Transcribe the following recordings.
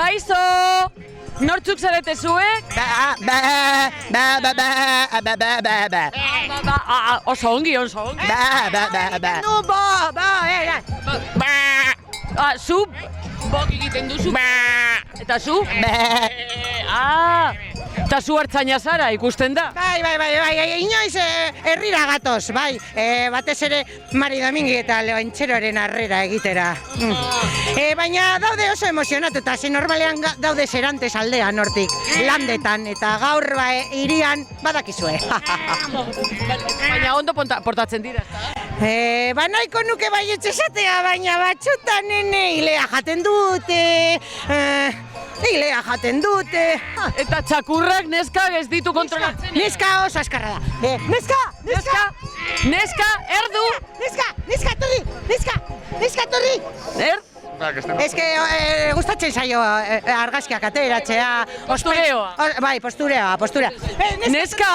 Kaixo! Nortzuk zarete zuek? Oso ongi. Zu bok egiten duzu. Eta zu? Eta zu hartzaina zara, ikusten da? Bai, inoiz herrira gatoz, bai. Batez ere Mari Domingi eta Leontxeroren harrera egitera. Baina daude oso emozionatuta, ze normalean daude Serantes aldean hortik, landetan, eta gaur hirian badakizue. Baina ondo portatzen dira, ezta? Nahiko nuke baietz esatea, baina batzutan hilea jaten dute. Eta txakurrak neska ez ditu kontrolatzen. Neska oso askarra da. Neska, erdu! Neska, torri! Ez que gustatzen zaio argazkiak ateratzea. Postureoa. Bai, postureoa. Neska,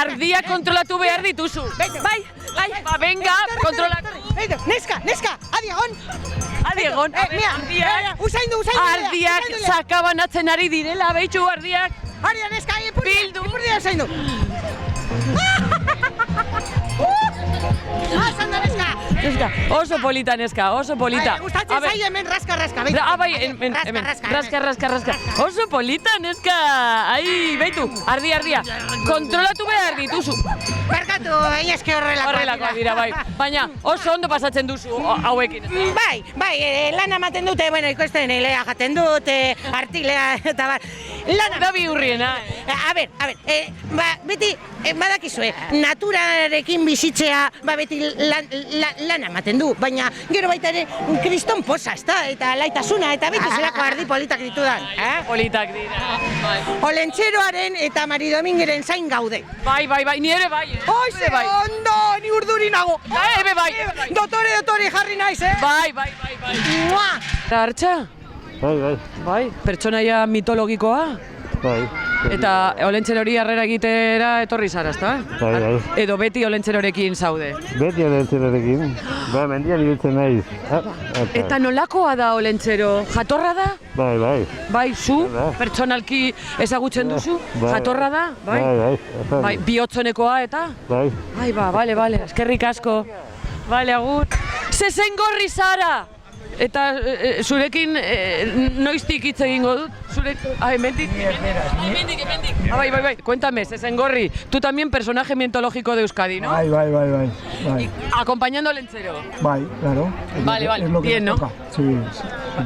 ardia kontrolatu behar dituzu. Bai, venga, kontrolatu. Neska, Adiegon. Usaindu. Ardiak sakabanatzen ari direla, behitxu ardiak. Ardia, neska, ipurdia usaindu. Oso polita, neska, oso polita. Gustatzen zaio hemen raska. Raska. Oso polita, neska. Ai, beitu, ardia. Kontrolatu behar dituzu. Barkatu, baina eske horrelakoa dira, bai. Baina oso ondo pasatzen duzu hauekin. Bai, lana ematen dute, ikusten hilea jaten dute, artilea eta bar. Da bihurriena. Beti, badakizue, naturarekin bizitzea, beti lana ematen du, baina gero baita ere kriston posa, eta laitasuna, eta beti zelako ardi politak ditudan. Politak dira. Olentxeroaren eta Mari Domingiren zain gaude. Bai, ni ere bai. Oize, ondo, ni urduri nago. Ebe bai. Dotore jarri naiz, Bai. Artxa? Bai. Pertsonaia mitologikoa? Bai. Eta Olentxerori harrera egitera etorri zara, ezta? Bai. Edo beti Olentxerorekin zaude? Beti Olentxerorekin. Mendian ibiltzen naiz. Eta nolakoa da Olentxero? Jatorra da? Bai. Bai, zu? Pertsonalki ezagutzen duzu? Jatorra da? Bai. Bihotzonekoa eta? Bai. Bale. Eskerrik asko. Bale, agur. Zezen gorri zara! Eta zurekin noiztik hitz egingo dut? Hemendik. Bai. Cuéntame, Sesengorri, tú también personaje mitológico de Euskadi, ¿no? Bai. Acompañando al Lenchero. Bai, claro. Vale. Bien, ¿no? Sí.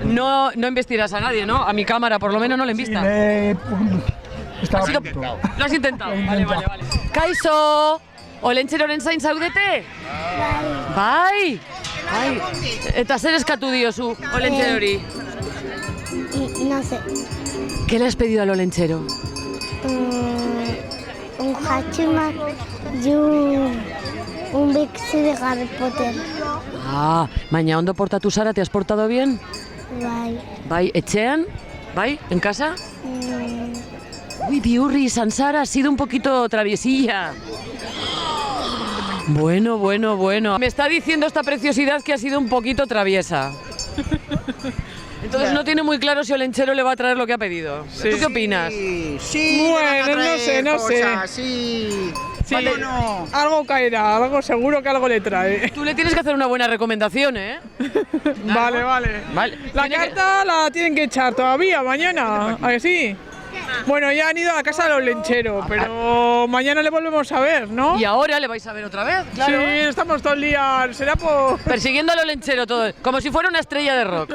No investirás a nadie, ¿no? A mi cámara, por lo menos no le envistas. Lo has intentado. Vale. Kaixo! Olentxeroren zain zaudete? Bai. Eta zer eskatu diozu, Olentxerori? No sé. ¿Qué le has pedido al Olentxero? Un Hachiman y un Bixi de Harry Potter. Baina ondo portatu zara, ¿te has portado bien? Bai. Etxean? Bai, en casa? Uy, bihurri, Sansara, ha sido un poquito traviesilla. Bueno. Me está diciendo esta preciosidad que ha sido un poquito traviesa. Entonces no tiene muy claro si Olentxero le va a traer lo que ha pedido. Sí. ¿Tú qué opinas? Sí. Bueno, no sé. Sí. Vale. No. Algo caerá, seguro que algo le trae. Tú le tienes que hacer una buena recomendación, ¿eh? Vale. La carta la tienen que echar todavía, mañana, ¿a que sí? Bueno, ya han ido a la casa del Olentxero, pero mañana le volvemos a ver, ¿no? ¿Y ahora le vais a ver otra vez? Claro. Sí, estamos todo el día, será por... Persiguiendo al Olentxero todo, como si fuera una estrella de rock,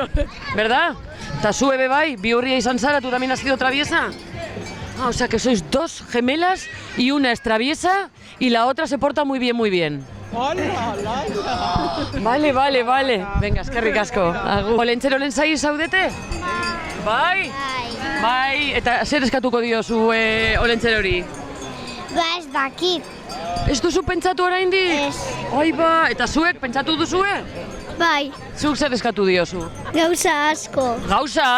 ¿verdad? Tasue Bebai, Bihurria y Sansara, ¿tú también has sido traviesa? O sea que sois dos gemelas y una es traviesa y la otra se porta muy bien. Vale. Venga, eskerrik asko. Olentxero lentzai zaudete? Bai. Eta zer eskatuko diozu Olentxerori? Ez dakit. Ez duzu pentsatu oraindik? Ez. Eta zuek pentsatu duzue? Bai. Zuk zer eskatu diozu? Gauza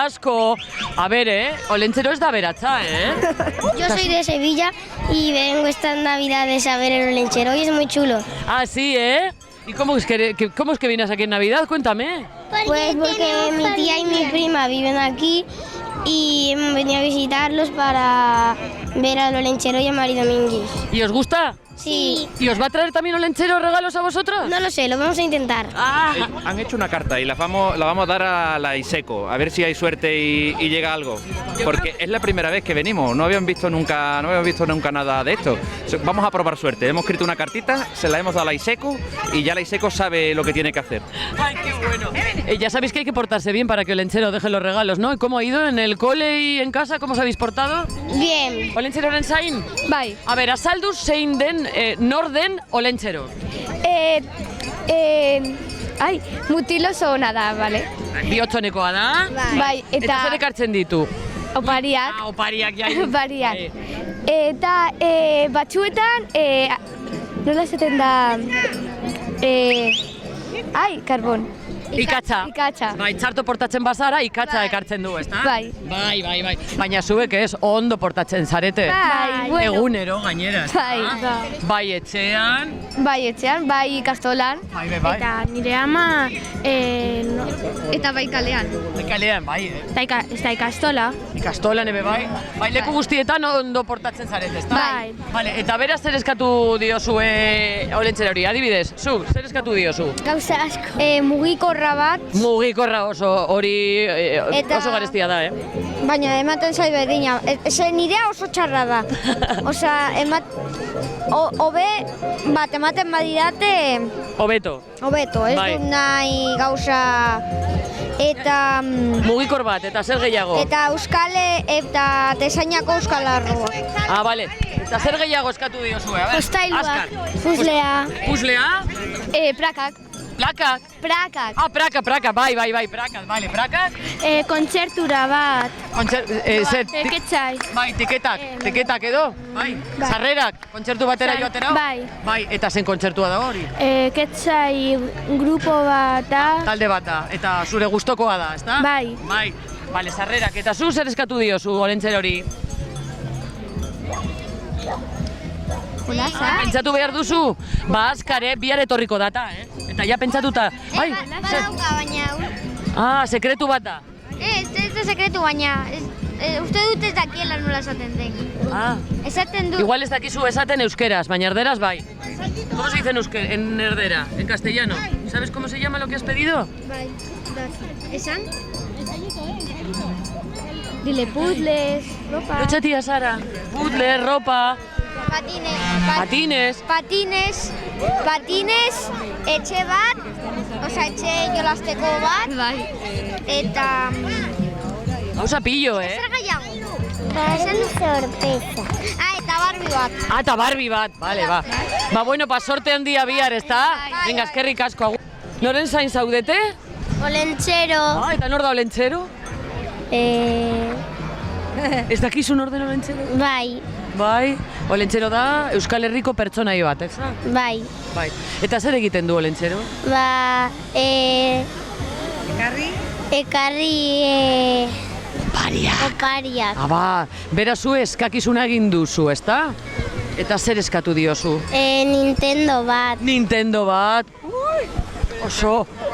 asko. A ver, Olentxero ez da beratza, Yo soy de Sevilla y vengo estas navidades a ver el Olentxero y es muy chulo. Ah, sí, ¿Y cómo es que vienes aquí en Navidad? Cuéntame. Pues porque mi tía y mi prima viven aquí y venía a visitarlos para ver a Olenchero y a Mari Domínguez. ¿Y os gusta? Sí. ¿Y os va a traer también Olenchero regalos a vosotros? No lo sé, lo vamos a intentar. Han hecho una carta y la vamos a dar a la ISECO, a ver si hay suerte y llega algo. Porque es la primera vez que venimos, no habíamos visto nunca nada de esto. Vamos a probar suerte. Hemos escrito una cartita, se la hemos dado a la ISECO y ya la ISECO sabe lo que tiene que hacer. ¡Ay, qué bueno! Ya sabéis que hay que portarse bien para que Olenchero deje los regalos, ¿no? ¿Y cómo ha ido en el cole y en casa? ¿Cómo os habéis portado? Bien. Olenchero zain? Bai. A ver, azalduz zein den norden Olenchero. Mutilo ona da, bale? Bihotzonekoa da? Bai, Eta zer ekartzen ditu? opariak. Opariak, ja. Opariak. Eta batzuetan, nola esaten da, karbon. Ikatza. Ikatza. Bai, txarto portatzen bazara, ikatza ekartzen du, ezta? Bai. Bai. Baina zuek ez, ondo portatzen zarete. Bai, bueno. Egunero, gainera. Bai. Bai etxean. Bai etxean, bai ikastolan. Bai. Eta nire ama, eta bai kalean. Bai kalean, bai, Ez da ikastola. Ikastolan ebe bai. Bai, leku guztietan ondo portatzen zarete, ezta? Bai. Vale, eta beraz zer eskatu diozue Olentzerori, adibidez, zu, zer eskatu diozu? Gauza asko. Mugikorra bat. Mugikorra hori oso garestia da, Baina ematen zai berdina. Nirea oso txarra da. Osea, hobe bat ematen badidate, Hobeto. hobeto, ez Bai. dut nahi gauza eta Mugikor bat, eta zer gehiago? eta euskale eta tesainako euskal arroa. Ah, bale. Eta zer gehiago eskatu diozue, a ber? Postailuak, Azkar. puzzlea, Puzzlea? prakak, Plakak? prakak, Ah, praka, bai, prakak, bale, prakak? kontzertura bat, teketzai, Bai, tiketak edo? Bai. Sarrerak, kontzertu batera joatera? bai. Bai, eta zen kontzertua da hori? Ketzai grupo bat da, Talde bat da, eta zure gustokoa da, ezta? Bai. Bai, bale, sarrerak, eta zu zer eskatu diozu Olentzerori? Pentsatu behar duzu? Ba, azkare, bihar etorriko data, Eta ja pentsatuta, bai, zer? baina, Ah, sekretu bat da. ez da sekretu, baina uste dut ez dakiela nola esaten den. Ah, Esaten du. igual ez dakizu esaten euskeraz, baina erderaz bai. ¿Cómo se dice en herdera, en castellano? ¿Sabes cómo se llama lo que has pedido? Bai, ¿esan? Dile puzzles, ropa. Lucha tía Sara. Puzzle, ropa, patines, etxe bat, etxe jolasteko bat, eta... Gauza pillo, Zer gehiago? Esan sorpresa. Eta Barbie bat. Ah, eta Barbie bat, vale, ba. Ba, bueno, sorte handia bihar, ezta? Venga, eskerrik asko. Noren zain zaudete? Olentzero. Ah, eta nor da Olentzero? Ez dakizu nor den Olentzero? Bai, Bai, Olentzero da Euskal Herriko pertsonai bat, ez da? bai. Bai. Eta zer egiten du Olentzero? Ekarri Opariak. opariak. Ah, ba, beraz zu eskakizuna egin duzu, ezta? Eta zer eskatu diozu? Nintendo bat. Nintendo bat.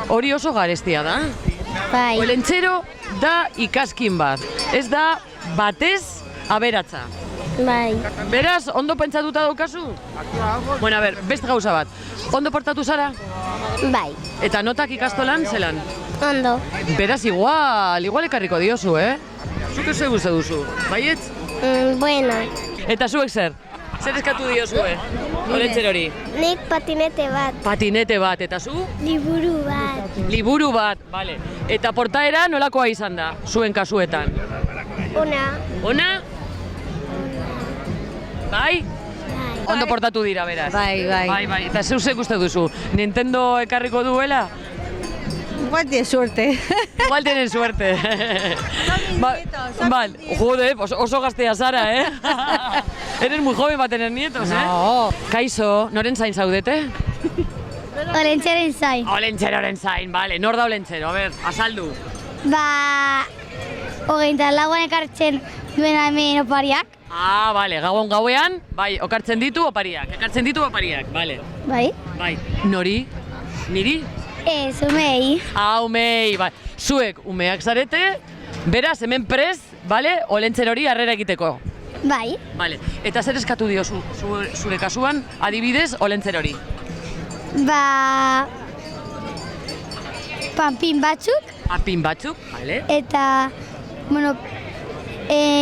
Hori oso garestia da. Bai. Olentzero da ikaskin bat. Ez da batez aberatza. Bai. Beraz, ondo pentsatuta daukazu? Bueno, a ver, beste gauza bat. Ondo portatu zara? Bai. Eta notak ikastolan zelan? Ondo. Beraz, igual ekarriko diozu, Zuk ez uste duzu, baietz? Bueno. Eta zuek zer? Zer eskatu diozue? Olentzerori? Nik patinete bat. Patinete bat, eta zu? Liburu bat. Liburu bat, bale. Eta portaera nolakoa izan da, zuen kasuetan? Ona. Ona? Bai? Ondo portatu dira, beraz. Bai. Eta zeu zek uste duzu? Nintendo ekarriko duela? Igual tiene suerte. Igual tienen suerte. Vale, joder, oso gaztea zara, Eres muy joven para tener nietos, No. Kaixo, noren zain zaudete? Olentzeren zain. Olentzeroren zain, vale. Nor da Olentzero, a ver, azaldu. Hogeita lauan ekartzen duena hemen opariak. Ah, vale, gauean, bai, okartzen ditu opariak. Ekartzen ditu opariak, vale. Bai. Bai, nori? Niri? Ez, umei. Umei, bai. Zuek umeak zarete, beraz, hemen prez, bale, olentzer hori harrera egiteko. Bai. Vale. Eta zer eskatu dio zure kasuan, adibidez, olentzer hori? Ba... Panpin batzuk, Apin batzuk, bale. eta, bueno,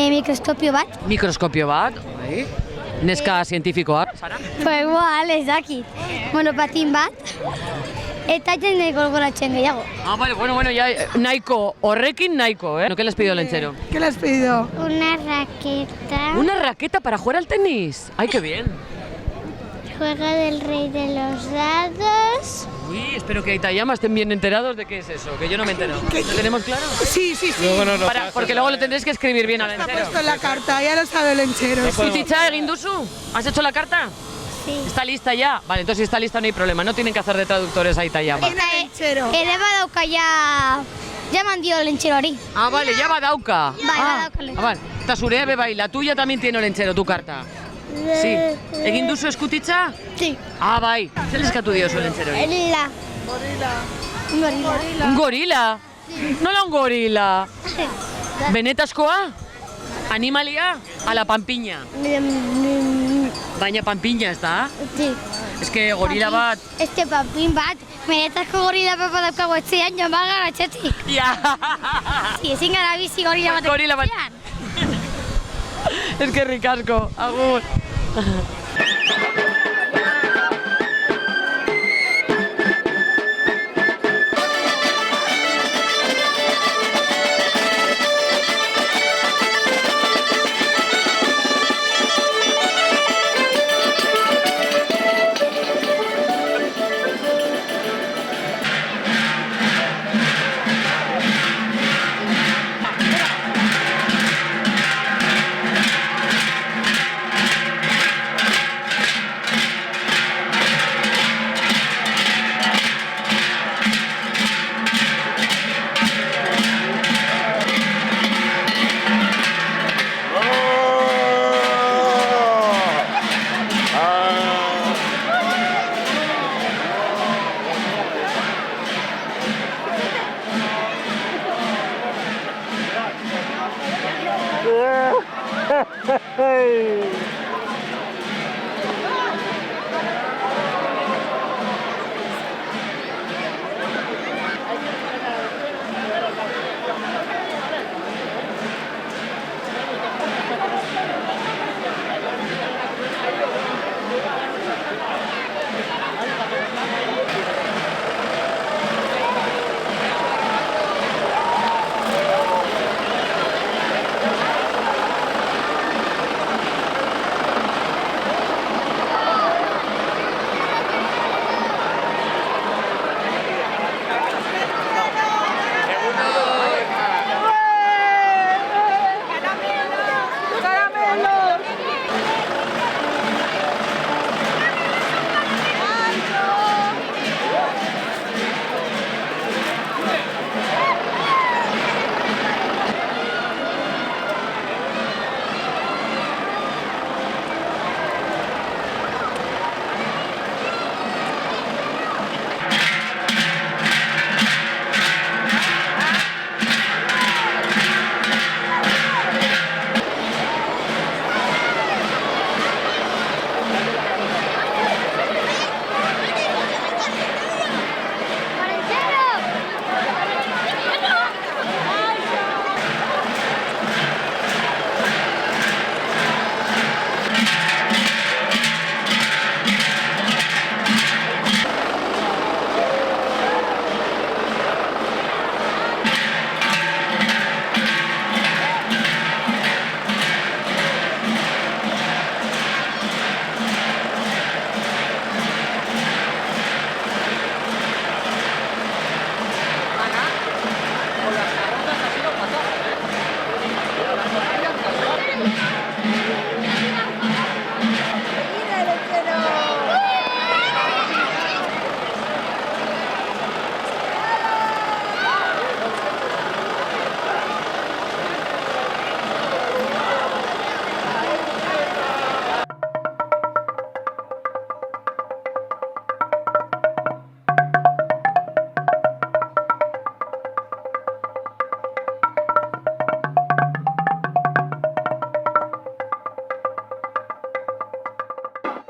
mikroskopio bat. Mikroskopio bat, bai. Neska zientifikoa, Sara? Pues igual, ez dakit. Monopatin bat, eta jende golgoratzen gehiago. Vale, bueno, ya nahiko, horrekin nahiko, ¿eh? ¿Qué les pidió el lenchero? ¿Qué le has pedido? Una raqueta. ¿Una raqueta para jugar al tenis? ¡Ay, qué bien! Juego del rey de los dados. Uy, espero que Itayama estén bien enterados de qué es eso, que yo no me entero. ¿Lo tenemos claro? Sí. Porque luego lo tendréis que escribir bien al Está lenchero. puesto en la carta, ya lo sabe el lenchero. Kutitza, egin duzu? ¿Has hecho la carta? Sí. ¿Está lista ya? Vale, entonces si está lista no hay problema, no tienen que hacer de traductores a Itayama. Lenchero. Ere badauka ya mandio lenchero hori. Ah, vale, ya badauka. Bai, badauka lenchero. Vale, eta zurea be bai, la tuya también tiene lenchero, tu carta. Sí. Egin duzu eskutitza? Sí. Ah, bai. Zer eskatu dio zu lentzero hori? Un gorila. Un gorila? Nola un gorila? Benetazkoa? Animalia? Ala panpina. Baina panpina ez da? Sí. Ez que gorila bat... Este panpin bat, benetazko gorila bat badaukagu etxean, joan gara etxetik. Ja! Sí, ezin gara bizi gorila bat Gorila bat. Ez que rikasko, agur.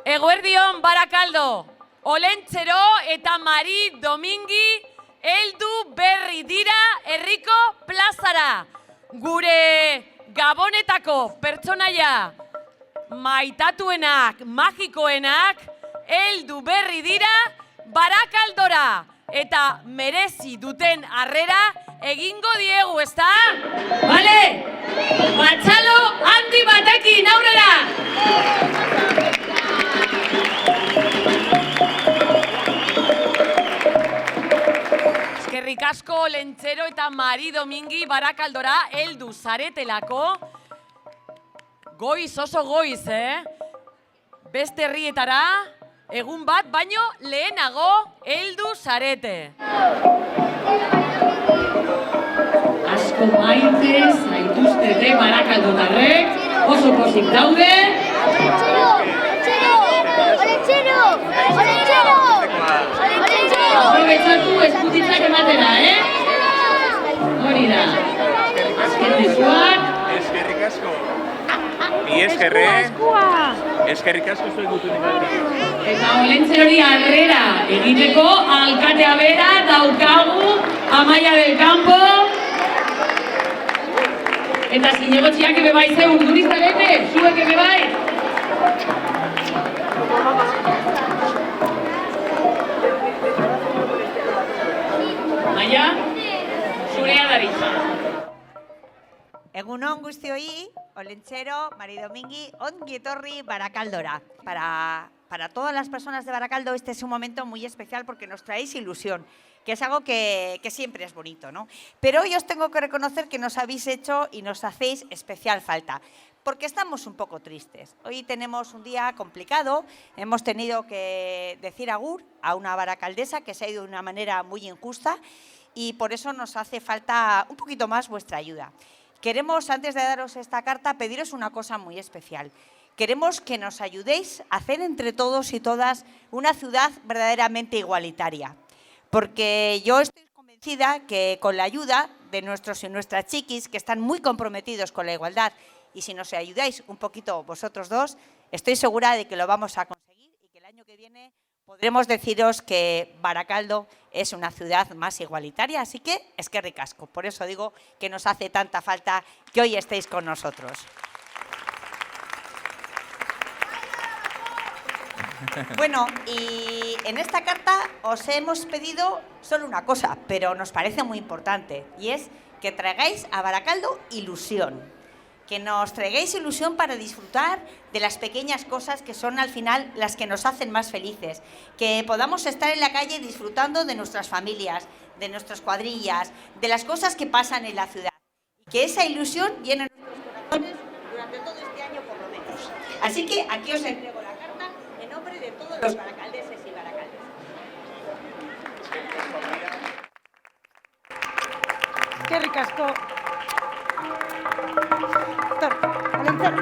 Eguerdion Barakaldo, Olentzero eta Mari Domingi heldu berri dira herriko plazara. Gure Gabonetako pertsonaia maitatuenak, magikoenak heldu berri dira Barakaldora eta merezi duten harrera egingo diegu, ezta? Bale? Batxalo handi batekin aurrera! Eskerrik asko Olentzero eta Mari Domingi Barakaldora heldu zaretelako. Goiz, oso goiz, Beste herrietara, egun bat, baino lehenago heldu zarete. Asko maite zaituztete Barakaldotarrek, oso pozik daude. Aprobetxatu eskutitzak ematera, Hori da. Eskerrik asko. Ni eskerre. Eskerrik asko zuen gutunik. Eta Olentzerori harrera egiteko alkatea bera daukagu Amaia del Campo. Eta zinegotxiak ebe bai ze urdurizarete, zuek ebe bai. Amaia, zurea daritza. Egunon guztioi, Olentzero, Mari Domingi, ongi etorri Barakaldora. Para todas las personas de Barakaldo este es un momento muy especial porque nos traéis ilusión, que es algo que siempre es bonito, ¿no? Pero hoy os tengo que reconocer que nos habéis hecho y nos hacéis especial falta, porque estamos un poco tristes. Hoy tenemos un día complicado, hemos tenido que decir agur a una baracaldesa que se ha ido de una manera muy injusta y por eso nos hace falta un poquito más vuestra ayuda. Queremos, antes de daros esta carta, pediros una cosa muy especial. Queremos que nos ayudéis a hacer entre todos y todas una ciudad verdaderamente igualitaria. Porque yo estoy convencida que con la ayuda de nuestros y nuestras chiquis, que están muy comprometidos con la igualdad, y si nos ayudáis un poquito vosotros dos, estoy segura de que lo vamos a conseguir y que el año que viene podremos deciros que Barakaldo es una ciudad más igualitaria, así que eskerrik asko. Por eso digo que nos hace tanta falta que hoy estéis con nosotros. Bueno, y en esta carta os hemos pedido solo una cosa, pero nos parece muy importante, y es que traigáis a Barakaldo ilusión. Que nos traigáis ilusión para disfrutar de las pequeñas cosas que son al final las que nos hacen más felices. Que podamos estar en la calle disfrutando de nuestras familias, de nuestras cuadrillas, de las cosas que pasan en la ciudad. Y que esa ilusión llene nuestros corazones durante todo este año por lo menos. Así que aquí os entrego la carta en nombre de todos los baracaldeses y baracaldesas. Eskerrik asko. Olentzero.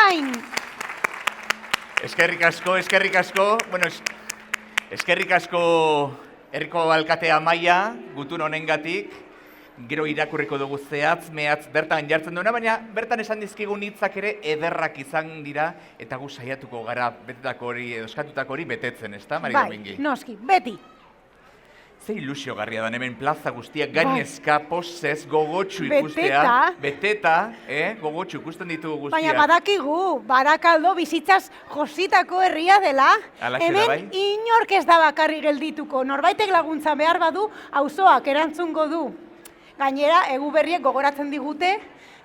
gain. Eskerrik asko. Bueno, eskerrik asko herriko alkate Amaia, gutun honengatik. Gero irakurriko dugu zehatz, mehatz, bertan jartzen duena, baina bertan esan dizkigun hitzak ere ederrak izan dira, eta gu saiatuko gara betetako hori, edo eskatutako hori betetzen, ezta, Mari Domingi? Bai, noski, beti. Ze ilusio garria da hemen plaza guztiak gainezka, posez, gogotsu ikustea. Beteta, gogotsu ikusten ditugu guztiak. Baina badakigu, Barakaldo bizitzaz jositako herria dela. Hemen inork ez da bakarri geldituko, norbaitek laguntza behar badu, auzoak erantzungo du. Gainera, egu berriek gogoratzen digute,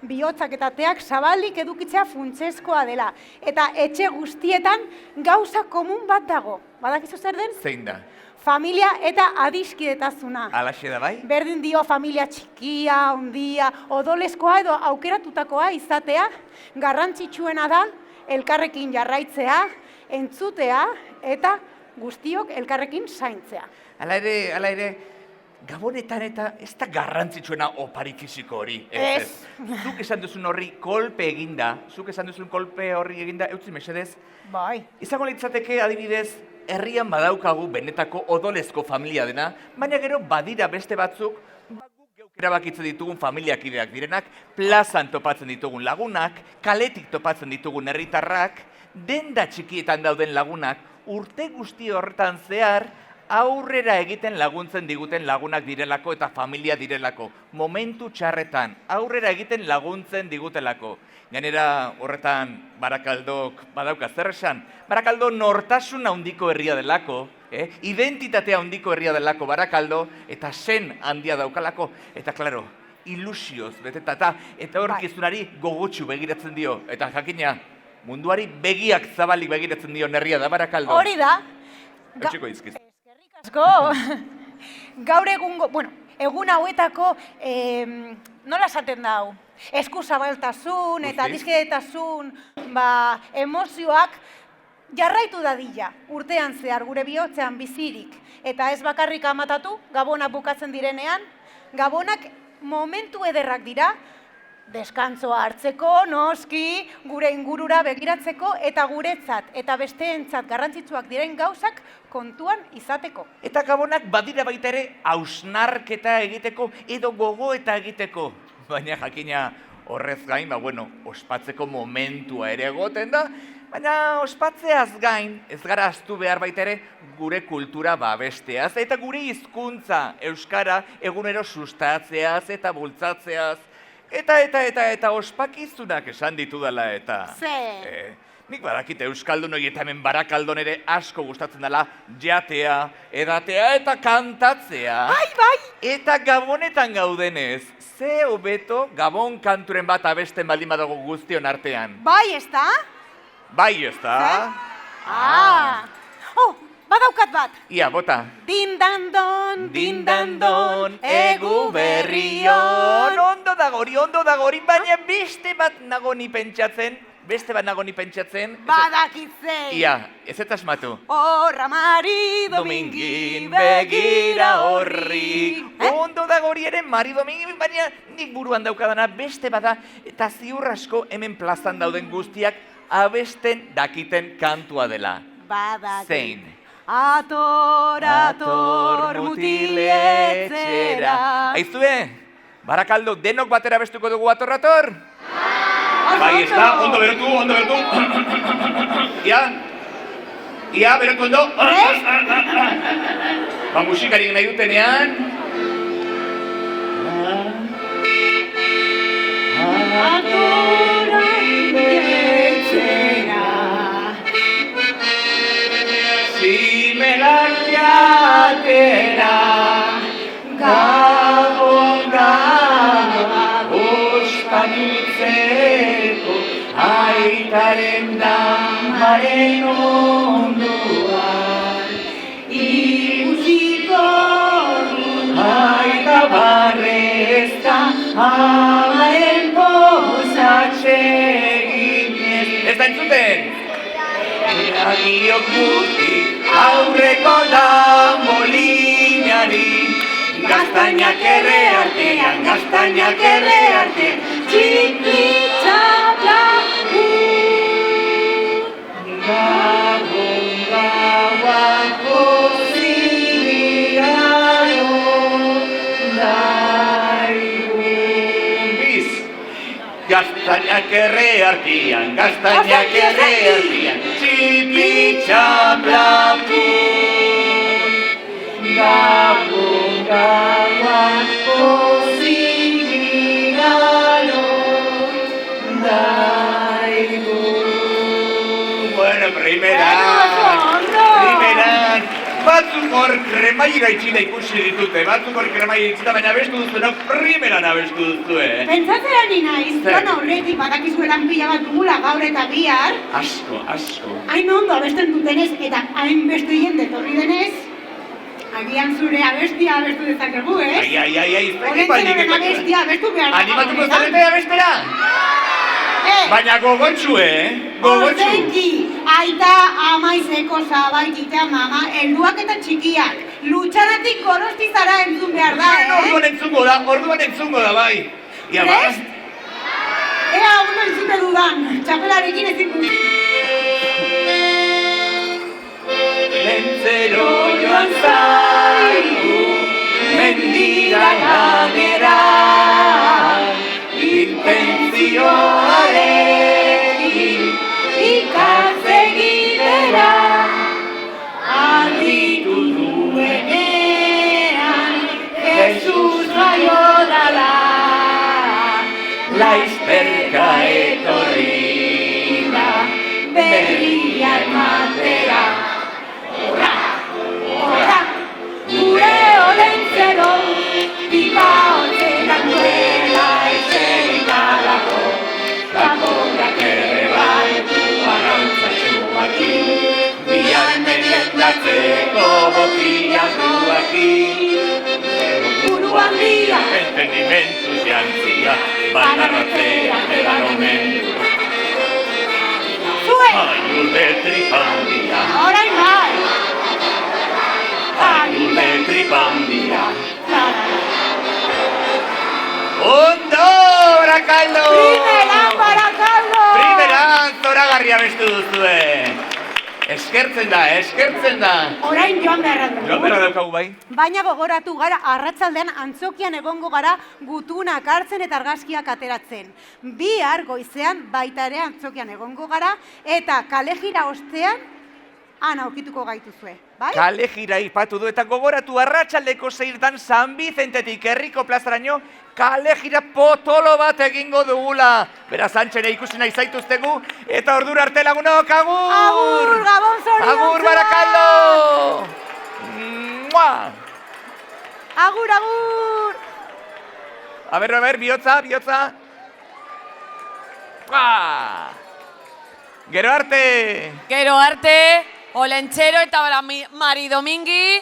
bihotzak eta ateak zabalik edukitzea funtsezkoa dela. Eta etxe guztietan gauza komun bat dago. Badakizu zer den? Zein da? Familia eta adiskidetasuna. Alaxe da bai? Berdin dio familia txikia, ondia, odolezkoa edo aukeratutakoa izatea, garrantzitsuena da elkarrekin jarraitzea, entzutea eta guztiok elkarrekin zaintzea. Hala ere, Gabonetan eta ez da garrantzitsuena oparik fisiko hori. Ez. Zuk esan duzun horri kolpe eginda, eutzi mesedez. Bai. Izango litzateke adibidez, herrian badaukagu benetako odolezko familia dena, baina gero badira beste batzuk, guk geuk erabakitzen ditugun familiakideak direnak, plazan topatzen ditugun lagunak, kaletik topatzen ditugun herritarrak, denda txikietan dauden lagunak, urte guzti horretan zehar, aurrera egiten laguntzen diguten lagunak direlako eta familia direlako. Momentu txarretan, aurrera egiten laguntzen digutelako. Gainera horretan Barakaldok badauka zer esan. Barakaldo nortasun handiko herria delako, identitatea handiko herria delako Barakaldo, eta sen handia daukalako. Eta klaro, ilusioz beteta eta horkizunari gogotsu begiratzen dio. Eta jakina, munduari begiak zabalik begiratzen dio herria da Barakaldo. Hori da. Etxeko izkiz. Gaur egun hauetako, nola esaten dau? Eskuzabaltasun eta dizkidetasun, emozioak jarraitu dadila urtean zehar gure bihotzean bizirik. Eta ez bakarrik amatatu, gabonak bukatzen direnean, gabonak momentu ederrak dira, deskantzoa hartzeko, noski, gure ingurura begiratzeko eta guretzat eta besteentzat garrantzitsuak diren gauzak kontuan izateko. Eta gabonak badira baita ere hausnarketa egiteko edo gogoeta egiteko. Baina jakina horrez gain, ospatzeko momentua ere egoten da, baina ospatzeaz gain ez gara ahaztu behar baita ere gure kultura babesteaz eta gure hizkuntza euskara egunero sustatzeaz eta bultzatzeaz. Eta ospakizunak esan ditudala eta... Nik badakit euskaldun hori eta hemen Barakaldon ere asko gustatzen dela jatea, edatea eta kantatzea. Bai! Eta gabonetan gaudenez, ze hobeto gabon kanturen bat abesten baldin badago guztion artean. Bai, ez da? Bai, ez da? Badaukat bat. Ia, bota. Dindandon, dindandon, egu berrion. Ondo da gori, baina beste bat nagoni pentsatzen. Badakitzen. Ia, ez eta asmatu. Horra Mari Domingin begira horri. Ondo da gori ere Mari Domingin, baina nik buruan daukadana beste bada. Eta ziur asko hemen plazan dauden guztiak abesten dakiten kantua dela. Badakitzen. Zein. Ator mutiletzera. Aizue, Barakaldo denok batera bestuko dugu ator. Bai, ez da, ondo berotu. Ia, berotu ondo. Musikarik nahi dutenean. Ator mutiletzera. Zimelak jatera, gabon ospatutzeko, aitaren damaren onduan. Ikusiko aita barrezta, amaren posatxeginez. Ez da entzuten? Eragiok gutik aurreko molinari, gaztainak erre artean, txikitza plaku. Gaztainak erre artian, gaztainak erre artian, txipli txaplapun. Gabun gauan pozik iralo, daigu. Bueno, primeran, batzuk hor kremaira itxita ikusi ditute, batzuk hor kremaira itxita, baina abestu duzuenok primeran abestu duzue. Pentsatzera ni naiz, plan horretik badakizuelan pila bat dugula gaur eta bihar. Asko. Hain ondo abesten dutenez eta hain beste jende etorri denez, agian zure abestia abestu dezakegu, ez? Ai, Olentzeren abestia abestu behar da. Animatuko zarete abestera? Baina gogotxu, Gogotxu. Ozenki, aita amaizeko zabaitita mama, helduak eta txikiak. Lutxanatik gorosti zara entzun behar da, Orduan entzungo da, bai. Prest? Ea, ondo entzute dudan, txapelarekin ezin dut. Lentzero joan zaigu, mendira lanera, intentzioarekin ikatzegitera, aditu duenean, Jesus jaio dala, laizterka etorri da, berria ematera. Gure Olentzero, pipa hortzenak duela etxerikalako, lakorak ere baitu arrantzatxuakin, bian meriendatzeko botiak duakin. Buruan dira, entenimentu jantzia, bakarratzea edan omendu. Aiu de tripandia. Orain bai. Aiu de tripandia. Ondo, Barakaldo! Primeran, zoragarria bestu duzue. Eskertzen da. Orain joan beharra dugu. Joan beharra daukagu bai. Baina gogoratu gara arratsaldean antzokian egongo gara gutunak hartzen eta argazkiak ateratzen. Bihar goizean baita ere antzokian egongo gara eta kalejira ostean han aurkituko gaituzue, bai? Kalejira ipatu du eta gogoratu arratsaldeko 6 San Vicentetik herriko plazaraino kalejira potolo bat egingo dugula. Beraz, antxene ikusi nahi zaituztegu eta ordura arte lagunok, agur! Agur, Gabon zoriontzua! Agur, Barakaldo! Mua! Agur! A ver, bihotza. Gero arte! Olentzero eta Mari Domingi,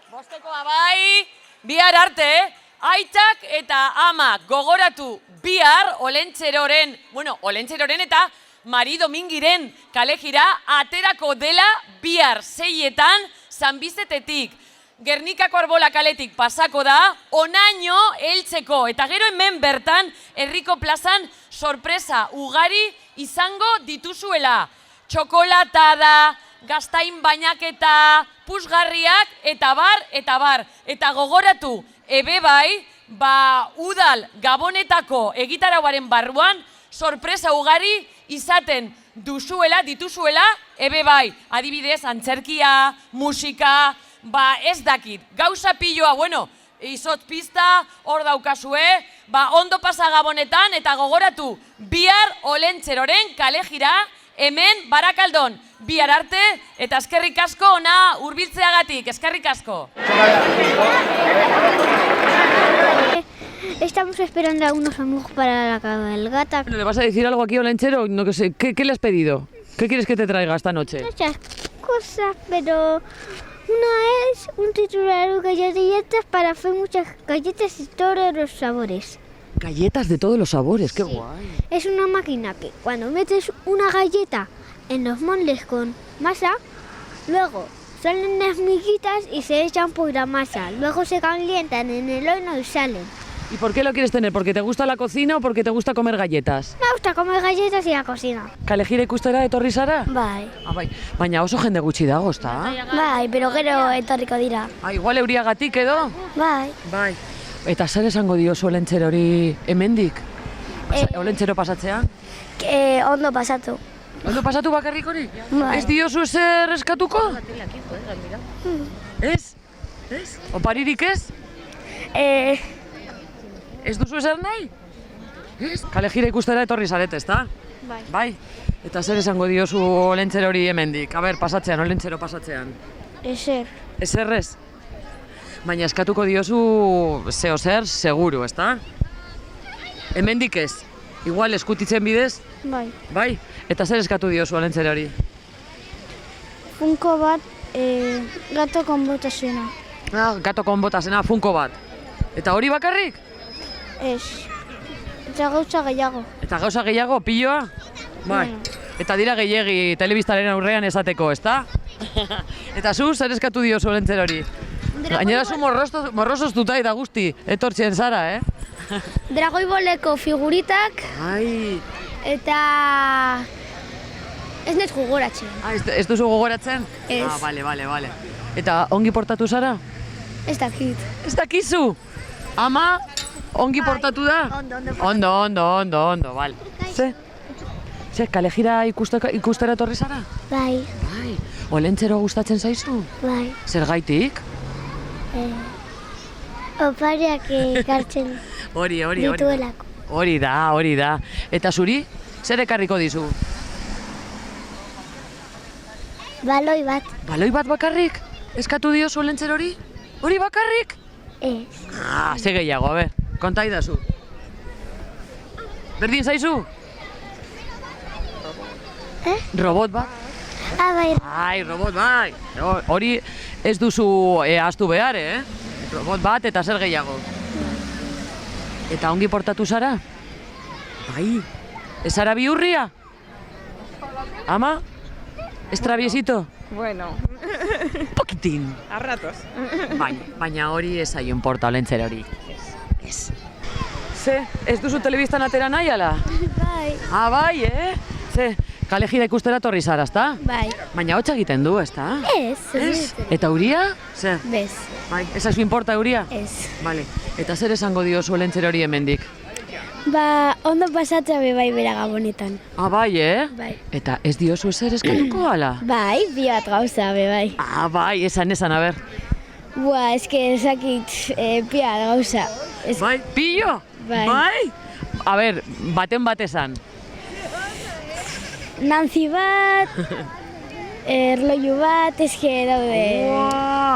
bostekoa bai, bihar arte, aitak eta amak gogoratu bihar Olentzeroren eta Mari Domingiren kalejira aterako dela bihar 6etan San Bizetetik. Gernikako Arbola kaletik pasako da, onaino heltzeko eta gero hemen bertan herriko plazan sorpresa ugari izango dituzuela. Txokolatada, gaztain bainaketa, pusgarriak eta bar. Eta gogoratu, ebe bai, udal gabonetako egitarauaren barruan sorpresa ugari izaten dituzuela, ebe bai, adibidez, antzerkia, musika, ez dakit, gauza piloa, izotz pista, hor daukazue, ondo pasa gabonetan eta gogoratu, bihar Olentzeroren kalejira, hemen Barakaldon, bihar arte eta eskerrik asko ona hurbiltzeagatik, eskerrik asko. Estamos esperando a unos amigos para la cabalgata. ¿Le vas a decir algo aquí, Olentzero? No que sé, ¿qué le has pedido? ¿Qué quieres que te traiga esta noche? Muchas cosas, pero una es un titular de galletas para hacer muchas galletas de todos los sabores. Galletas de todos los sabores, qué guay. Es una máquina que cuando metes una galleta en los moldes con masa, luego salen las miguitas y se echan por la masa. Luego se calientan en el horno y salen. ¿Y por qué lo quieres tener? ¿Porque te gusta la cocina o porque te gusta comer galletas? Me gusta comer galletas y la cocina. Kalejira ikustera etorri zara? Bai. Bai. Baina oso jende gutxi dago, ezta? Bai, pero gero etorriko dira. Igual euriagatik edo? Bai. Bai. Eta zer esango diozu Olentzerori hemendik? Olentzero pasatzea? Ondo pasatu. Ondo pasatu bakarrik hori? Bai. Ez diozu ezer eskatuko? Ez? Ez? Oparirik ez? Ez duzu ezer nahi? Ez? Kalejira ikustera etorri zarete, ezta? Bai. Bai? Eta zer esango diozu Olentzero hori hemendik? A ber, pasatzean, Olentzero pasatzean. Ezer. Ezer ez? Baina eskatuko diozu zeo zer, seguru, ezta? Hemendik ez? Igual eskutitzen bidez? Bai. Bai? Eta zer eskatu diozu Olentzero hori? Funko bat, gato con botasena. Gato con botasena, funko bat. Eta hori bakarrik? Ez. Eta gauza gehiago. Eta gauza gehiago, piloa? Bai. Eta dira gehiegi telebistaren aurrean esateko, ezta? Eta zu, zer eskatu diozu Olentzero hori? Gainera zu morrozoztuta eta guzti, etortzen zara, Dragoiboleko figuritak Ai. eta ez net gogoratzen. Ez duzu gogoratzen? Ez. Bale. Eta ongi portatu zara? Ez dakit. Ez dakizu? Ama, ongi portatu da? Ondo, bale. Ze, kalejira ikustera etorri zara? Bai. Bai. Olentzero gustatzen zaizu? Bai. Zergaitik? Opariak ekartzen Hori. dituelako. Hori da. Eta zuri, zer ekarriko dizu? Baloi bat. Baloi bat bakarrik? Eskatu diozu Olentzero hori? Hori bakarrik? Ez. Ze gehiago, a ber, konta idazu. Berdin zaizu? Robot bat? Bai. Ai, robot bai. Hori ez duzu ahaztu behar, Robot bat eta zer gehiago. Eta ongi portatu zara? Bai. Ez zara bihurria? Ama? Ez traviesito? Bueno, Pokitin. a ratos. Baina hori ez zaio inporta Olentzero hori. Ez. Ze, ez duzu telebistan atera nahi, ala? Bai. Bai, Ze, kalejira ikustera torri zara, ezta? Bai. Baina hotza egiten du, ezta? Ez. Eta euria? Zer? Bez. Bai, ez zaizu inporta euria? Ez. Bale. Eta zer esango diozu Olentzero hori hemendik? Ondo pasatzea bai bera gabonetan. Bai, Bai. Eta ez diozu ezer eskatuko, ala? Bai, bi bat gauza bai. Bai, esan, a ber. Eske ezakit pia gauza. Bai, pillo? Bai. A ber, bat esan. Nancy bat, erloju bat, eske daude.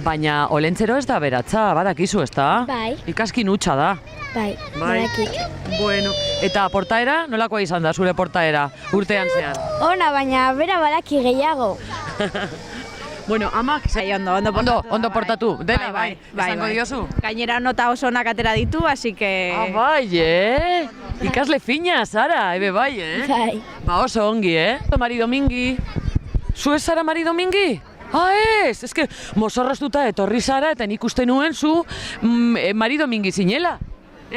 Baina Olentzero ez da beratza, badakizu, ezta? Bai. Ikaskin hutsa da. Bai, badakik. Bueno, eta portaera, nolakoa izan da zure portaera urtean zehar? Ona, baina bera badaki gehiago. Bueno, amak... Ondo portatu. Dela, bai. Esango diozu? Gainera nota oso onak atera ditu, así que... Bai, Ikasle fina, Sara, ebe bai, Bai. Oso ongi, Mari Domingi. Zu ez zara Mari Domingi? Ez! Ez que mozorroztuta etorri zara eta nik uste nuen zu Mari Domingi zinela.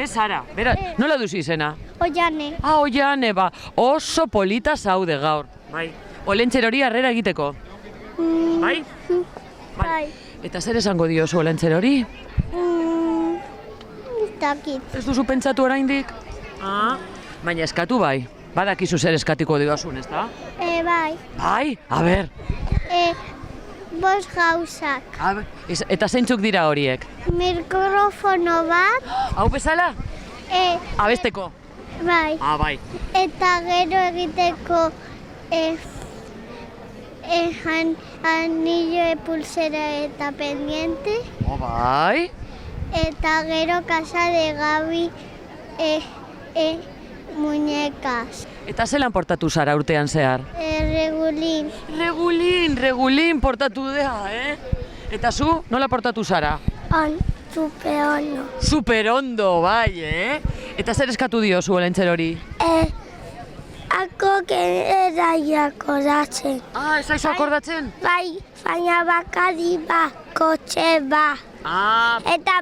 Sara, bera, nola duzu izena? Oiane. Oiane, oso polita zaude gaur. Bai. Olentzero hori harrera egiteko. Bai? Bai. Eta zer esango diozu Olentzero hori? Ez dakit. Ez duzu pentsatu oraindik? Baina eskatu bai. Badakizu zer eskatiko diozun, ezta? Bai. Bai? A ber. 5 gauzak. Eta zeintzuk dira horiek? Mikrofono bat. Hau bezala? Abesteko? Bai. Bai. Eta gero egiteko anillo pulsera eta pendiente. Bai. Eta gero casa de Gabi muñecas. Eta zelan portatu zara urtean zehar? Regulín. Regulín portatu da, Eta zu, nola portatu zara? Super ondo, bai, Eta zer eskatu diozu Olentzero hori? Akok eraia akordatzen. Ez aizu akordatzen? Bai, baina bakari kotxe Eta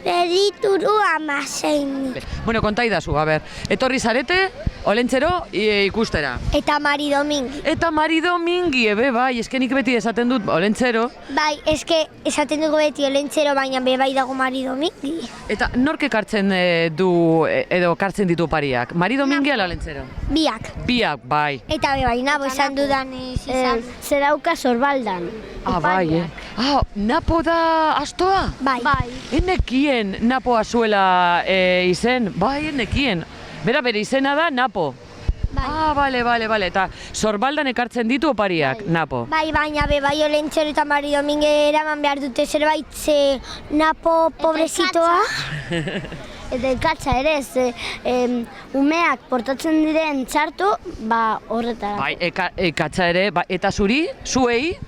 perituru amazein. Bueno, konta idazu, a ber. Etorri zarete, Olentzero ikustera. Eta Mari Domingi. Eta Mari Domingi, bai, eske nik beti esaten dut Olentzero. Bai, eske esaten dugu beti Olentzero, baina bai dago Mari Domingi. Eta nork ekartzen du, edo kartzen ditu opariak? Mari Domingi ala Olentzero? Biak. Biak, bai. Eta bai, nabo esan dudan izan. Zerauka Sorbaldan. Bai, Napo da astoa? Bai. Enekien Napoa zuela izen, bai, enekien. Bere izena da Napo. Bale. Eta Sorbaldan ekartzen ditu opariak, Napo. Bai, baina bai Olentzero eta Mari Domingi eraman behar dute zerbait, ze Napo pobrezitoa. Eta ikatza ere, umeak portatzen diren txarto, horretara. Bai, ikatza ere, eta zuei,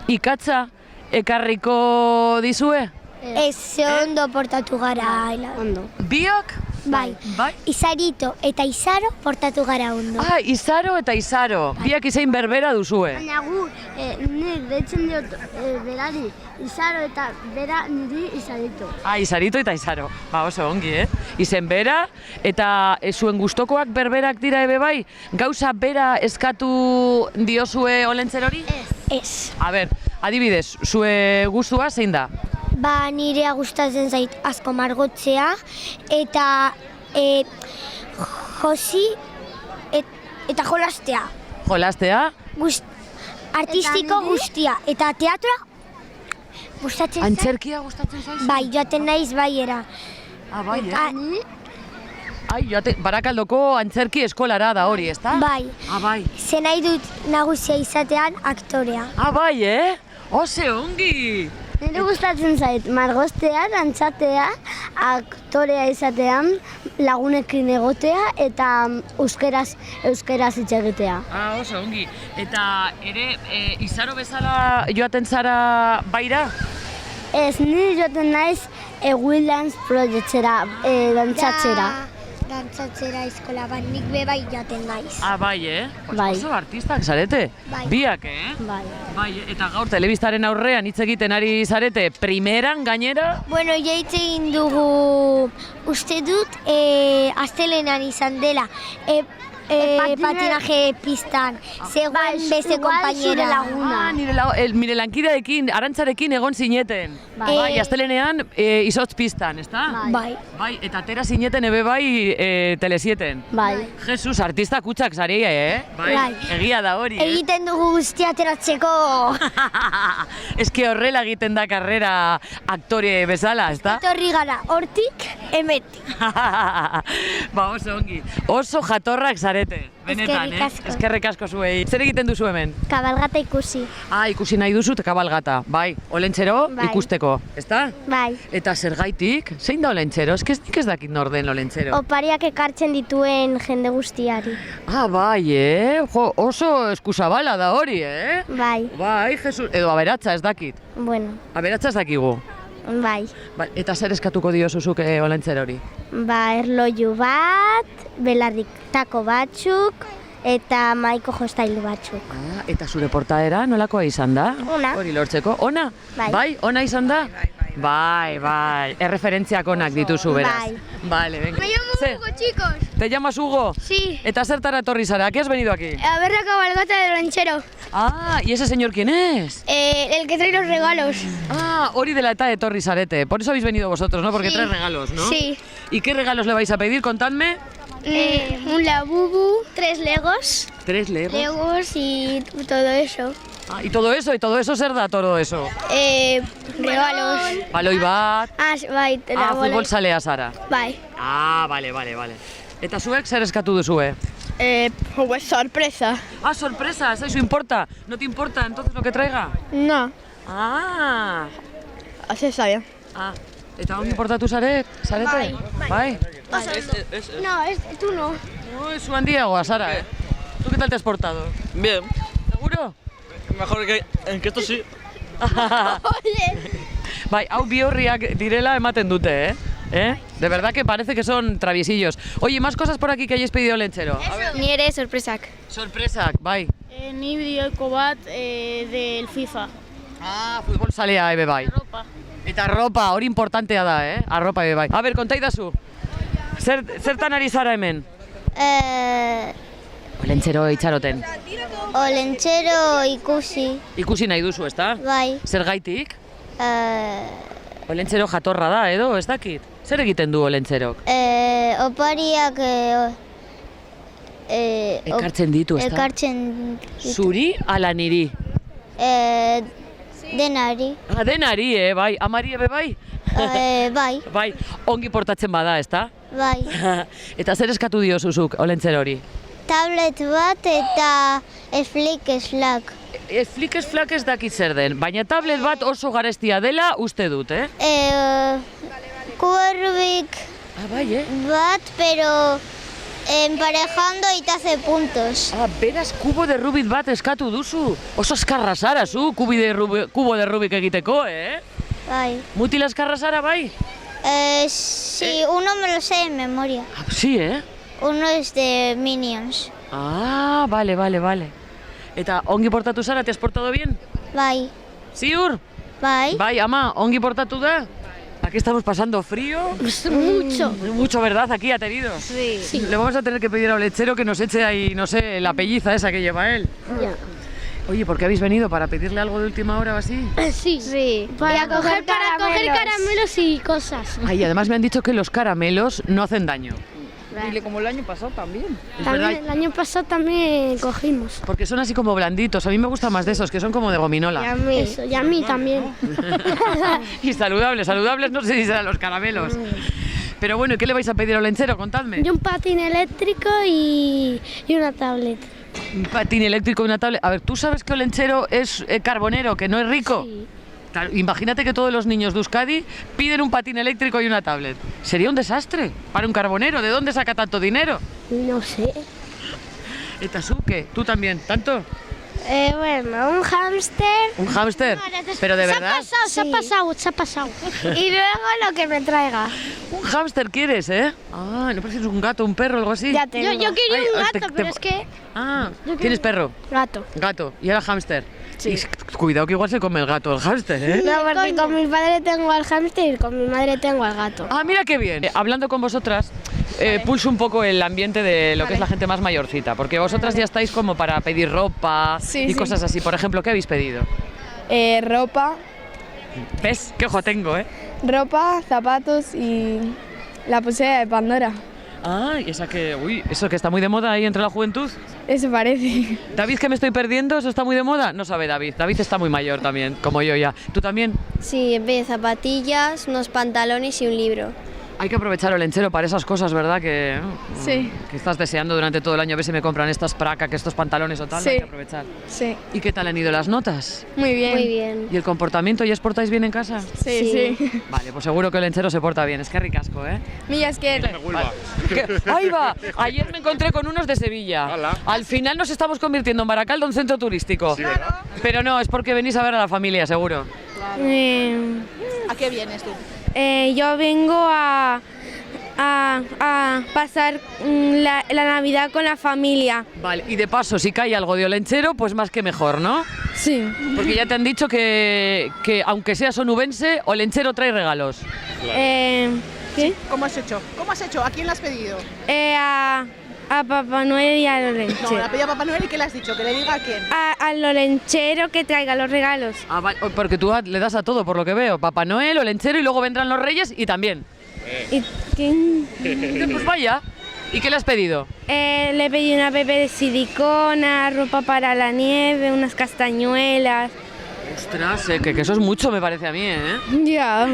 ikatza ekarriko dizue? Ez, ondo portatu gara. Ondo. Biok? Bai. Izarito eta Izaro portatu gara ondo. Izaro eta Izaro. Biak izein berbera duzue. Baina gu, nik deitzen diot berari Izaro eta bera niri Izarito. Izarito eta Izaro. Oso ongi, Izen bera, eta zuen gustokoak berberak dira bai? Gauza bera eskatu diozue Olentzerori? Ez. A ber, adibidez, zue gustua zein da? Nirea gustatzen zait asko margotzea, eta josi eta jolastea. Jolastea? Artistiko guztia, eta teatroa gustatzen zait. Antzerkia gustatzen zaizu? Bai, joaten naiz baiera. Bai, Barakaldoko antzerki eskolara da hori, ezta? Bai. Bai. Ze nahi dut nagusia izatean aktorea. Bai, Ose ongi! Nire gustatzen zait, margoztea, dantzatea, aktorea izatean, lagunekin egotea eta euskeraz hitz egitea. Oso ongi. Eta ere, Izaro bezala joaten zara baira? Ez, nire joaten naiz Will Dance Projectera, dantzatzera. Dantzatzera eskola, nik bai joaten naiz. Bai, Bai. Oso artistak zarete? Bai. Biak, Bai, eta gaur telebistaren aurrean hitz egiten ari zarete, primeran gainera? Bueno, hitz egin dugu, uste dut, astelenan izan dela, patinaje pistan, zegoen beste kompainera. Nire lankideekin, Arantzarekin egon zineten. Bai, astelenean izotz pistan, ezta? Bai. Bai, eta atera zineten bai Telesieten. Bai. Jesus, artista kutsak zari, Bai, egia da hori, Egiten dugu guztia ateratzeko. Eske horrela egiten da karrera aktore bezala, ezta? Etorri gara, hortik, emetik. Oso ongi. Oso jatorrak zarete. Benetan, Eskerrik asko zuei. Zer egiten duzu hemen? Kabalgata ikusi. Ikusi nahi duzu kabalgata. Bai, Olentzero ikusteko, ezta? Bai. Eta zergaitik? Zein da Olentzero? Nik ez dakit nor den Olentzero. Opariak ekartzen dituen jende guztiari. Bai, Jo, oso eskuzabala da hori, Bai. Bai, Jesus. Edo aberatza ez dakit. Bueno. Aberatza ez dakigu. Bai. Eta zer eskatuko diozuzuk Olentzerori? Erloju bat, belarritako batzuk, eta maiko jostailu batzuk. Eta zure portaera nolakoa izan da? Ona. Hori lortzeko? Ona? Bai, ona izan da? Bai. Erreferentziak onak dituzu, beraz. Bai. Venga. Me llamo Hugo, chicos. ¿Te llamas Hugo? Sí. Eta zertara etorri zara? ¿Qué has venido aquí? A ver la cabalgata del ranchero. ¿Y ese señor quién es? El que trae los regalos. Hori dela eta etorri zarete. Por eso habéis venido vosotros, ¿no? Porque trae regalos, ¿no? Sí. ¿Y qué regalos le vais a pedir? Contadme. Un labubu, 3 legos. 3 legos. Legos y todo eso. ¿Y todo eso zer da todo eso? Regalos. Baloi bat. Bai. Futbol zalea zara. Bai. Vale. Eta zuek zer eskatu duzue? Pues sorpresa. Sorpresa, ¿eso importa? ¿No te importa entonces lo que traiga? No. Así está bien. Eta ondo importatu zarete? Bai. No, tú no. No, es su handiagoa, Sara, ¿Tú qué tal te has portado? Bien. ¿Seguro? Mejor que esto sí. Bai, hau bihurriak direla ematen dute, De verdad que parece que son traviesillos. Oye, más cosas por aquí que hayáis pedido Olentzero. Ni ere sorpresak. Sorpresak, bai. Ni bideoko bat del FIFA. Futbol zalea bai. Eta arropa, hori importantea da, arropa bai. A ber, kontaidazu. Zertan ari zara hemen? Olentzero itxaroten. Olentzero ikusi. Ikusi nahi duzu, ezta? Bai. Zergaitik? Olentzero jatorra da, edo, ez dakit? Zer egiten du olentzerok? Opariak Ekartzen ditu, ezta? ekartzen Zuri ala niri? denari. Denari, bai. Amari ebe bai? Bai, Bai, ongi portatzen bada, ezta? bai. Eta zer eskatu diozuzuk olentzero hori? Tablet bat eta Flick-Slack. Flick-Slack ez dakit zer den, baina tablet bat oso garestia dela uste dut, Cubo Rubik Bai, bat, pero emparejando y te hace puntos. Beraz, kubo de Rubik bat eskatu duzu. Oso eskarra zara zu, kubo de Rubik egiteko, Bai. Mutila eskarra zara, bai? Sí, uno me lo sé de memoria. Sí, Uno es de Minions. Vale. Eta ongi portatu zara, te has portado bien? Bai. Ziur? Bai. Bai, ama, ongi portatu da? Aquí estamos pasando frío. Mucho. Mucho, ¿verdad? Aquí ateridos. Sí. Le vamos a tener que pedir al lechero que nos eche ahí, no sé, la pelliza esa que lleva él. Ya. Oye, ¿por qué habéis venido? ¿Para pedirle algo de última hora o así? Sí. Para coger caramelos y cosas. Ay, además me han dicho que los caramelos no hacen daño. Y como el año pasado también. También, el año pasado también cogimos. Porque son así como blanditos. A mí me gustan más de esos, que son como de gominola. Y a mí también. Y saludables no sé si serán los caramelos. Pero bueno, ¿y qué le vais a pedir al olentzero? Contadme. Y un patín eléctrico y una tablet. Un patín eléctrico y una tablet. A ver, ¿tú sabes que olentzero es carbonero, que no es rico? Sí. Claro, imagínate que todos los niños de Euskadi piden un patín eléctrico y una tablet. Sería un desastre para un carbonero. ¿De dónde saca tanto dinero? No sé. Etasuke, ¿tú también? ¿Tanto? Bueno, un hámster. ¿Un hámster? ¿Pero de verdad? Se ha pasado. Y luego lo que me traiga. Un hámster quieres, ¿no prefieres un gato, un perro, algo así? Ya tengo. Yo quería un gato, pero es que... ¿Tienes perro? Gato. ¿Y ahora hámster? Sí. Y cuidado que igual se come el gato, el hámster, No, porque con mi padre tengo al hámster y con mi madre tengo al gato. Mira qué bien. Hablando con vosotras, pulso un poco el ambiente de lo que es la gente más mayorcita, porque vosotras ya estáis como para pedir ropa y cosas así. Por ejemplo, ¿qué habéis pedido? Ropa. ¿Ves? ¿Qué ojo tengo, Ropa, zapatos y la pulsera de Pandora. Y eso que está muy de moda ahí entre la juventud. Eso parece. David, que me estoy perdiendo, ¿eso está muy de moda? No sabe David. David está muy mayor también, como yo ya. ¿Tú también? Sí, en vez de zapatillas, unos pantalones y un libro. Hay que aprovechar el olentzero para esas cosas, ¿verdad? Que estás deseando durante todo el año a ver si me compran estas pracas, que estos pantalones o tal. Sí. Hay que aprovechar. Sí. ¿Y qué tal han ido las notas? Muy bien. Muy bien. ¿Y el comportamiento? ¿Ya os portáis bien en casa? Sí. Vale, pues seguro que el olentzero se porta bien. Es que ricasco, Mira, es que... ¡Ahí va! Ayer me encontré con unos de Sevilla. Hola. Al final nos estamos convirtiendo en Baracaldo en centro turístico. Sí, ¿verdad? Pero no, es porque venís a ver a la familia, seguro. ¿A qué vienes tú? Yo vengo a pasar la Navidad con la familia. Vale, y de paso, si cae algo de olentzero, pues más que mejor, ¿no? Sí. Porque ya te han dicho que aunque seas onubense, olentzero trae regalos. ¿Qué? ¿Cómo has hecho? ¿A quién le has pedido? A Papá Noel y al No, Olenchero. le has pedido a Papá Noel y ¿qué le has dicho? ¿Que le diga a quién? Al Olenchero que traiga los regalos. Vale, porque tú le das a todo, por lo que veo. Papá Noel, olentzero y luego vendrán los reyes y también. ¿Y quién? Pues vaya. ¿Y qué le has pedido? Le pedí una pepe de silicona, ropa para la nieve, unas castañuelas. Ostras, que eso es mucho, me parece a mí, Ya.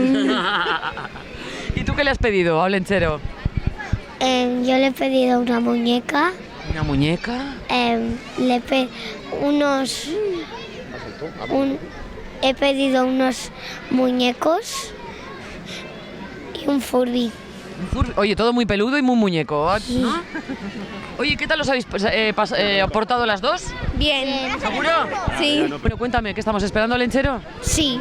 ¿Y tú qué le has pedido a olentzero? Yo le he pedido una muñeca. ¿Una muñeca? He pedido unos muñecos y un Furby. Oye, todo muy peludo y muy muñeco, ¿no? Oye, ¿qué tal os habéis portado las dos? Bien. ¿Seguro? Sí. Bueno, cuéntame, ¿qué estamos esperando olentzero? Sí.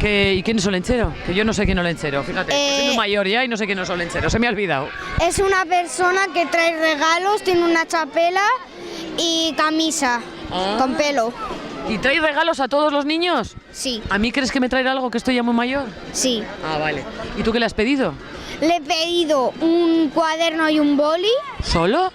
¿Y quién es olentzero? Que yo no sé quién es olentzero, fíjate. Soy muy mayor ya y no sé quién es olentzero, se me ha olvidado. Es una persona que trae regalos, tiene una chapela y camisa con pelo. ¿Y trae regalos a todos los niños? Sí. ¿A mí crees que me traerá algo que estoy ya muy mayor? Sí. Vale. ¿Y tú qué le has pedido? le he pedido un cuaderno y un boli ¿Solo?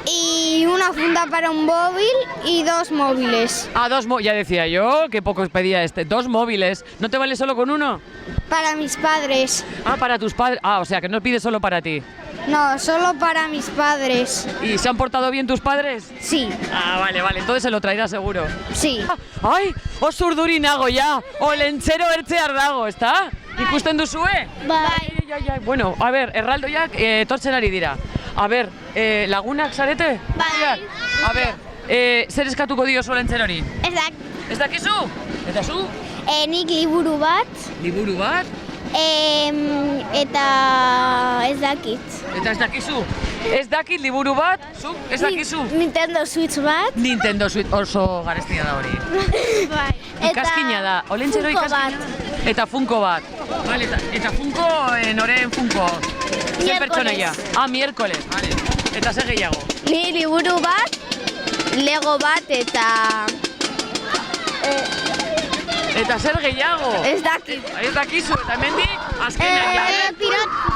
y una funda para un móvil y 2 móviles. Ah, ya decía yo, que poco pedía 2 móviles. ¿No te vale solo con uno? Para mis padres. Ah, para tus padres. Ah, o sea, que no pides solo para ti. No, solo para mis padres. ¿Y se han portado bien tus padres? Sí. Ah, vale, entonces se lo traerá seguro. Sí. Ai, oso urduri nago ja, olentzero ertzear dago, ezta? Ikusten duzue? Bai. Bueno, a ver, erraldoiak etortzen ari dira. A ver, lagunak zarete? Bai. A ver, zer eskatuko dio olentzerori? Ez dakizu? Eta zu? Nik liburu bat. Liburu bat? Eta ez dakit. Eta ez dakizu? Ez dakit liburu bat, zu? Ez dakizu? Nintendo Switch bat. Nintendo Switch oso garestia da hori. Bai. Ikaskina da, olentzero ikaskina da. Eta Funko bat. Vale, eta Funko, noren Funko? Zer pertsonaia? Ah, miércoles, vale. Eta zer gehiago? Ni liburu bat, Lego bat eta... Eta zer gehiago? Ez dakit. Ez dakizu, eta hemendik azkenak.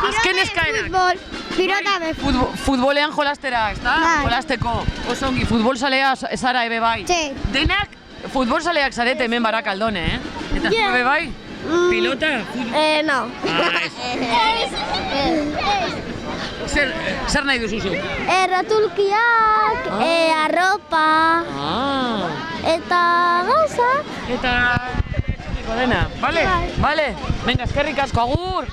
Azken eskaerak. Pilota bez. Futbolean jolastera, ezta? Jolasteko. Oso ongi, futbolzalea zara ebe bai. Denak futbolzaleak zarete hemen Barakaldon, Eta zu ebe bai? Pilota? No. Zer nahi duzuzu? Erratulkiak, arropa, eta gauza. Eta... dena, vale? Vale, venga, eskerrik asko, agur!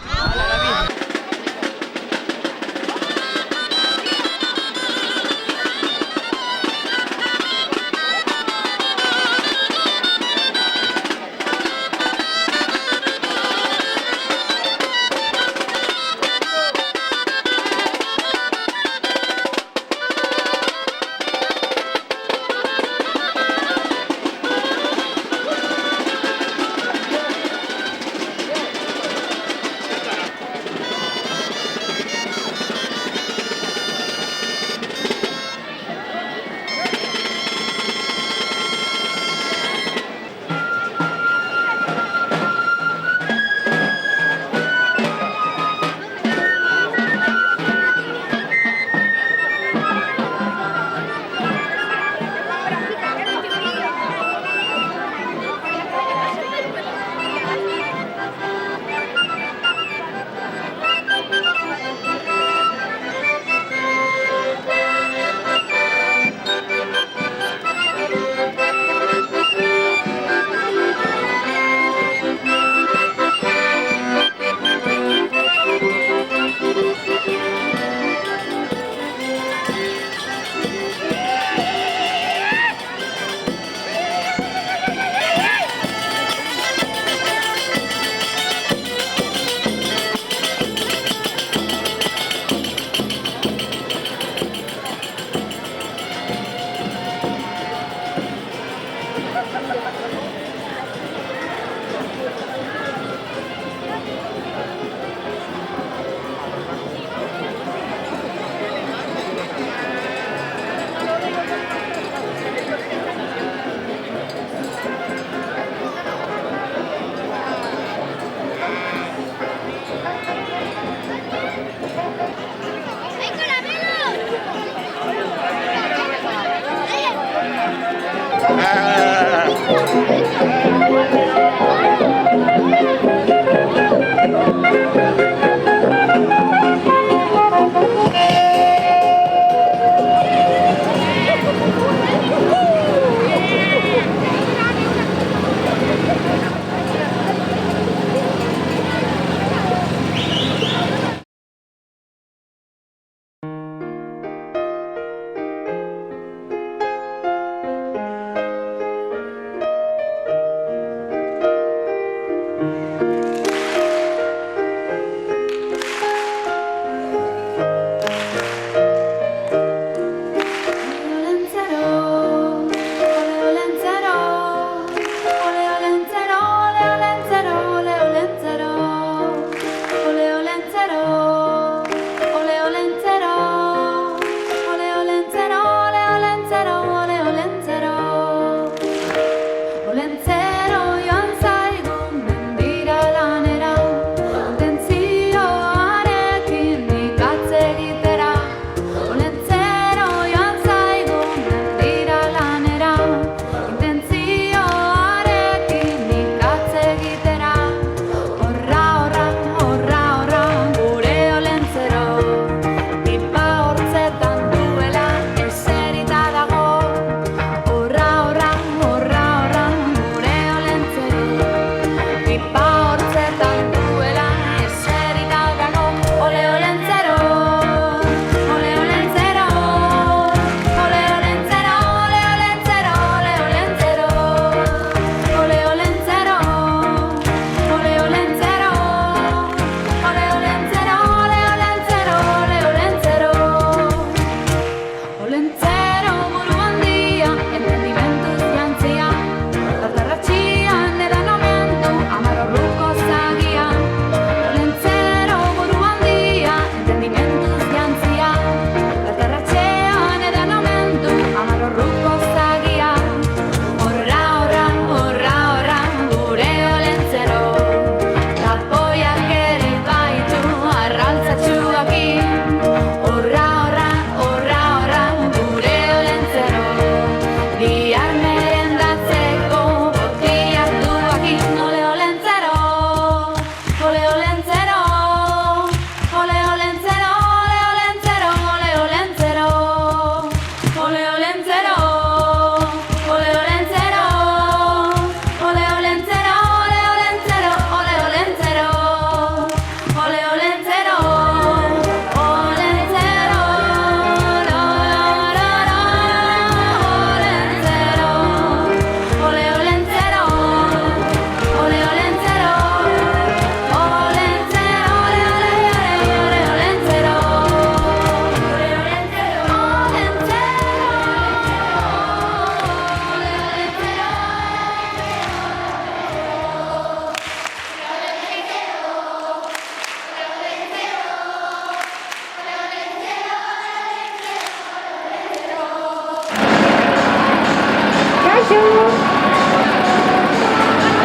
Kaixo!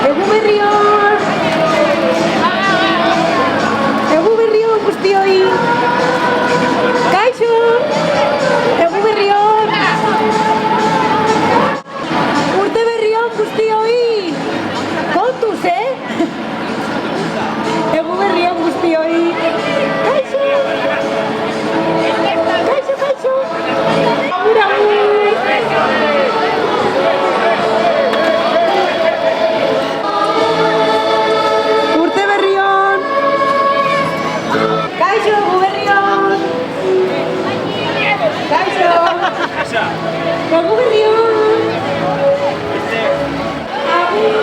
Egu berrion! Egu berrion guztioi! Kaixo! Egu berrion! Urte berrion guztioi! Kontuz, Egu berrion guztioi! Kaixo! Kaixo, kaixo! Agur, agur! Urte berrion! Kaixo, egu berrion! Kaixo! Egu berrion! Agur!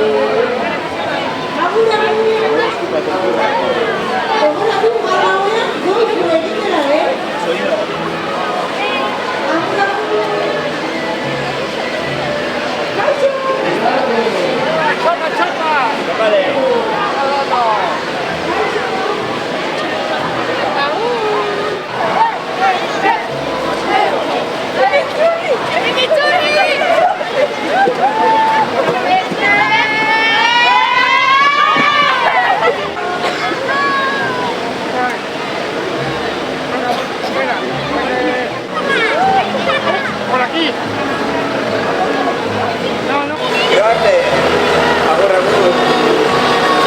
Agur, Por aquí. Agur, agur.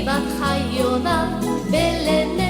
bat jaio da, Belen